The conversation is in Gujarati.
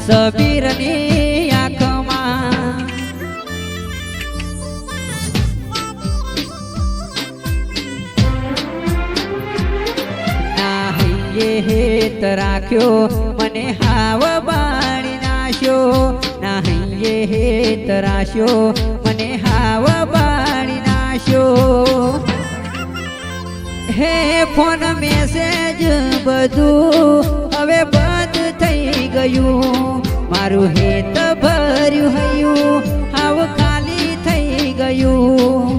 સબીરની આંખમાં ના હૈયે હેત રાખ્યો મને હાવ બાળી નાખ્યો ના હૈયે હેત રાખ્યો મને હાવ બાળી નાખ્યો હે ફોન મેસેજ બધું હવે બંધ થઈ ગયું મારું હેત ભર્યું હૈયું હાવ ખાલી થઈ ગયું